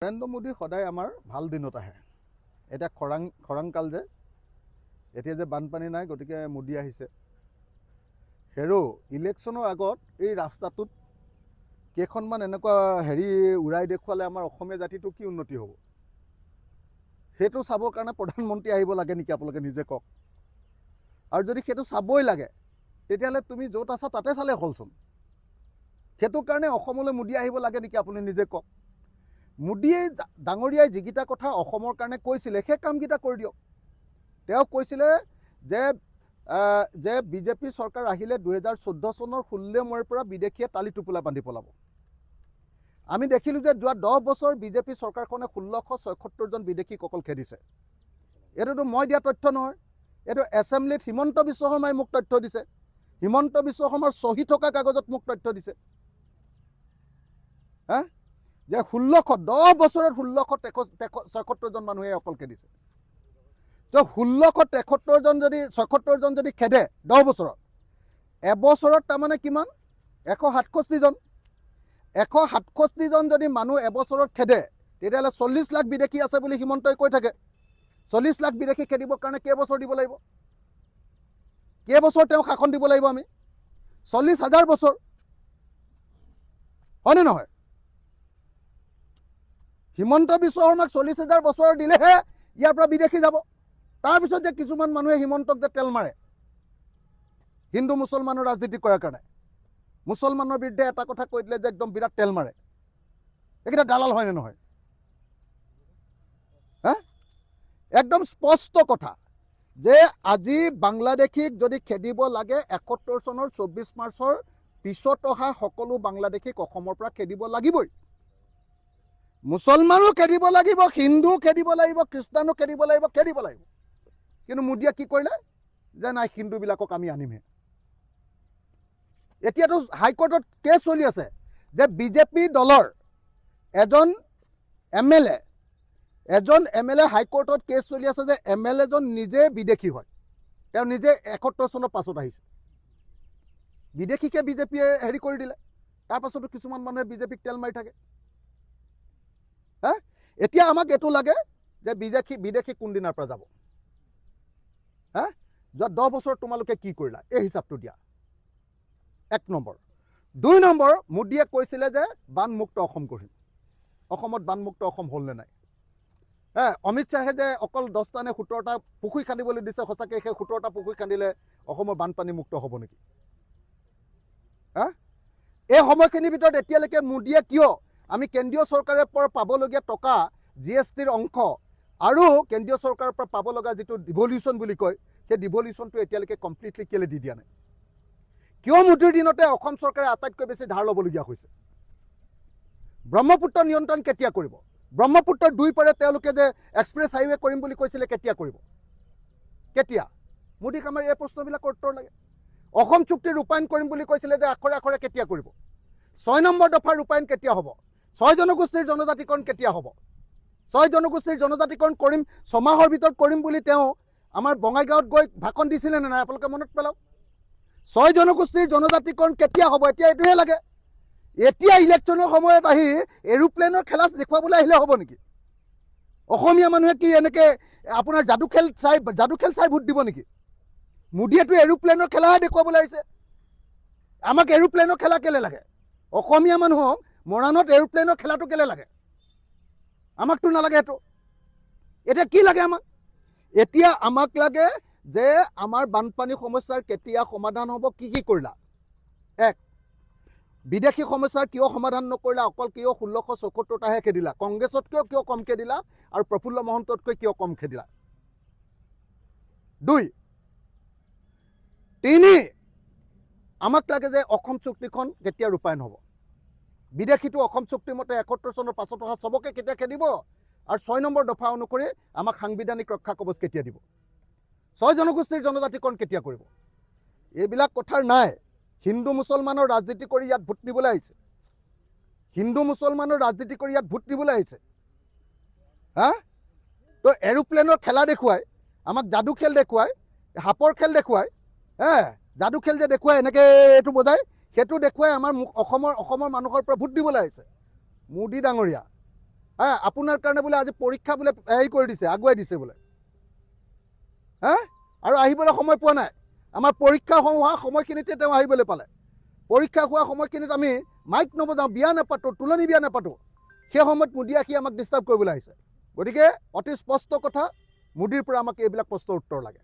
নৰেন্দ্ৰ মোদী সদায় আমাৰ ভাল দিনত আহে। এটা খৰাং কাল যে এতিয়া যে বানপানী নাই, গতিকে মোদী আহিছে। হেৰো ইলেকশ্যনৰ আগত এই ৰাস্তাটোত কেইখনমান এনেকুৱা উৰাই দেখুৱালে আমাৰ অসমীয়া জাতিটো কি উন্নতি হ'ব, সেইটো চাবৰ কাৰণে প্ৰধানমন্ত্ৰী আহিব লাগে নেকি? আপোনালোকে নিজে কওক। আৰু যদি সেইটো চাবই লাগে তেতিয়াহ'লে তুমি য'ত আছা তাতে চালে হ'লচোন। সেইটো কাৰণে অসমলৈ মোদী আহিব লাগে নেকি? আপুনি নিজে কওক। মোদীয়ে ডাঙৰীয়াই যিকেইটা কথা অসমৰ কাৰণে কৈছিলে সেই কামকেইটা কৰি দিয়ক। তেওঁ কৈছিলে যে বিজেপি চৰকাৰ আহিলে 2014 চনৰ 16 মে'ৰ পৰা বিদেশীয়ে টালি টোপোলা বান্ধি পলাব। আমি দেখিলোঁ যে যোৱা 10 বছৰ বিজেপি চৰকাৰখনে 1676 জন বিদেশীক অকল খেদিছে। এইটোতো মই দিয়া তথ্য নহয়, এইটো এছেম্বলিত হিমন্ত বিশ্ব শৰ্মাই মোক তথ্য দিছে। হিমন্ত বিশ্ব শৰ্মাৰ চহী থকা কাগজত মোক তথ্য দিছে। যে 10 বছৰত 1676 জন মানুহে অকল খেদিছে। তো 1676 জন যদি খেদে 10 বছৰত, এবছৰত তাৰমানে কিমান? 167 জন। 167 জন যদি মানুহ এবছৰত খেদে, তেতিয়াহ'লে 40 লাখ বিদেশী আছে বুলি হিমন্তই কৈ থাকে। 40 লাখ বিদেশী খেদিবৰ কাৰণে কেইবছৰ দিব লাগিব? কেইবছৰ তেওঁ শাসন দিব লাগিব? আমি 40,000 বছৰ, হয়নে নহয়? হিমন্ত বিশ্ব শৰ্মাক 40,000 বছৰ দিলেহে ইয়াৰ পৰা বিদেশী যাব। তাৰপিছত যে কিছুমান মানুহে হিমন্তক যে তেল মাৰে হিন্দু মুছলমানৰ ৰাজনীতি কৰাৰ কাৰণে, মুছলমানৰ বিৰুদ্ধে এটা কথা কৈ দিলে যে একদম বিৰাট তেল মাৰে, এইকেইটা দালাল হয়নে নহয়? একদম স্পষ্ট কথা যে আজি বাংলাদেশীক যদি খেদিব লাগে 71 চনৰ 24 মাৰ্চৰ পিছত অহা সকলো বাংলাদেশীক অসমৰ পৰা খেদিব লাগিবই। মুছলমানো খেদিব লাগিব, হিন্দু খেদিব লাগিব, খ্ৰীষ্টানো খেদিব লাগিব। কিন্তু মোদীয়ে কি কৰিলে? যে নাই, হিন্দুবিলাকক আমি আনিমহে। এতিয়াতো হাইকোৰ্টত কেছ চলি আছে যে বিজেপি দলৰ এজন এম এল এ হাইকোৰ্টত কেছ চলি আছে যে MLA জন নিজে বিদেশী হয়। তেওঁ নিজে 71 চনৰ পাছত আহিছে। বিদেশীকে বিজেপিয়ে কৰি দিলে। তাৰ পাছতো কিছুমান মানুহে বিজেপিক তেল মাৰি থাকে। এতিয়া আমাক এইটো লাগে যে বিদেশী কোনদিনাৰ পৰা যাব? যোৱা 10 বছৰ তোমালোকে কি কৰিলা, এই হিচাপটো দিয়া। 1 নম্বৰ। 2 নম্বৰ, মোদীয়ে কৈছিলে যে বানমুক্ত অসম কৰিম। অসমত বানমুক্ত অসম হ'ল নে নাই? অমিত শ্বাহে যে অকল 10টা নে 17টা পুখুৰী খান্দিবলৈ দিছে, সঁচাকৈ সেই 17টা পুখুৰী খান্দিলে অসমৰ বানপানী মুক্ত হ'ব নেকি? এই সময়খিনিৰ ভিতৰত এতিয়ালৈকে মোদীয়ে কিয় আমি কেন্দ্ৰীয় চৰকাৰৰ পৰা পাবলগীয়া টকা, GSTৰ অংশ আৰু কেন্দ্ৰীয় চৰকাৰৰ পৰা পাব লগা যিটো ডিভলিউশ্যন বুলি কয়, সেই ডিভলিউশ্যনটো এতিয়ালৈকে কমপ্লিটলি কেলৈ দি দিয়া নাই? কিয় মোদীৰ দিনতে অসম চৰকাৰে আটাইতকৈ বেছি ধাৰ ল'বলগীয়া হৈছে? ব্ৰহ্মপুত্ৰ নিয়ন্ত্ৰণ কেতিয়া কৰিব? ব্ৰহ্মপুত্ৰৰ 2 পাৰে তেওঁলোকে যে এক্সপ্ৰেছ হাইৱে কৰিম বুলি কৈছিলে, কেতিয়া কৰিব? কেতিয়া? মোদীক আমাৰ এই প্ৰশ্নবিলাকৰ উত্তৰ লাগে। অসম চুক্তি ৰূপায়ণ কৰিম বুলি কৈছিলে যে আখৰে আখৰে, কেতিয়া কৰিব? 6 নম্বৰ দফাৰ ৰূপায়ণ কেতিয়া হ'ব? 6 জনগোষ্ঠীৰ জনজাতিকৰণ কেতিয়া হ'ব? 6 জনগোষ্ঠীৰ জনজাতিকৰণ কৰিম, 6 মাহৰ ভিতৰত কৰিম বুলি তেওঁ আমাৰ বঙাইগাঁৱত গৈ ভাষণ দিছিলে নে নাই? আপোনালোকে মনত পেলাওক। 6 জনগোষ্ঠীৰ জনজাতিকৰণ কেতিয়া হ'ব? এতিয়া এইটোহে লাগে। এতিয়া ইলেকশ্যনৰ সময়ত আহি এৰোপ্লেনৰ খেলা দেখুৱাবলৈ আহিলে হ'ব নেকি? অসমীয়া মানুহে কি এনেকে আপোনাৰ যাদু খেল চাই ভোট দিব নেকি? মোদীয়েতো এৰোপ্লেনৰ খেলাহে দেখুৱাবলৈ আহিছে। আমাক এৰোপ্লেনৰ খেলা কেলে লাগে? অসমীয়া মানুহক মৰাণত এৰোপ্লেনৰ খেলাটো কেলে লাগে? আমাকতো নালাগে সেইটো। এতিয়া কি লাগে আমাক? এতিয়া আমাক লাগে যে আমাৰ বানপানী সমস্যাৰ কেতিয়া সমাধান হ'ব, কি কৰিলা? 1, বিদেশী সমস্যাৰ কিয় সমাধান নকৰিলা? অকল কিয় 1676টাহে খেদিলা? কংগ্ৰেছতকৈ কিয় কমকৈ দিলা? আৰু প্ৰফুল্ল মহন্ততকৈ কিয় কম খেদিলা? 2, 3, আমাক লাগে যে অসম চুক্তিখন কেতিয়া ৰূপায়ণ হ'ব? বিদেশীটো অসম চুক্তি মতে 71 চনৰ পাছত অহা চবকে কেতিয়া খেদিব? আৰু 6 নম্বৰ দফা অনুসৰি আমাক সাংবিধানিক ৰক্ষা কবচ কেতিয়া দিব? 6 জনগোষ্ঠীৰ জনজাতিকৰণ কেতিয়া কৰিব? এইবিলাক কথাৰ নাই। হিন্দু মুছলমানৰ ৰাজনীতি কৰি ইয়াত ভোট নিবলৈ আহিছে। তো এৰোপ্লেনৰ খেলা দেখুৱাই, আমাক যাদু খেল দেখুৱাই, সাপৰ খেল দেখুৱাই, যাদু খেল যে দেখুৱাই এনেকৈ এইটো বজাই, সেইটো দেখুৱাই আমাৰ অসমৰ মানুহৰ পৰা ভোট দিবলৈ আহিছে। মোদী ডাঙৰীয়া, আপোনাৰ কাৰণে বোলে আজি পৰীক্ষা বোলে হেৰি কৰি দিছে, আগুৱাই দিছে বোলে। আৰু আহিবলৈ সময় পোৱা নাই। আমাৰ পৰীক্ষা হোৱা সময়খিনিতে তেওঁ আহিবলৈ পালে। পৰীক্ষা হোৱা সময়খিনিত আমি মাইক নবজাওঁ, বিয়া নাপাতোঁ, তোলনি বিয়া নাপাতোঁ, সেই সময়ত মোদী আহি আমাক ডিষ্টাৰ্ব কৰিবলৈ আহিছে। গতিকে অতি স্পষ্ট কথা, মোদীৰ পৰা আমাক এইবিলাক প্ৰশ্নৰ উত্তৰ লাগে।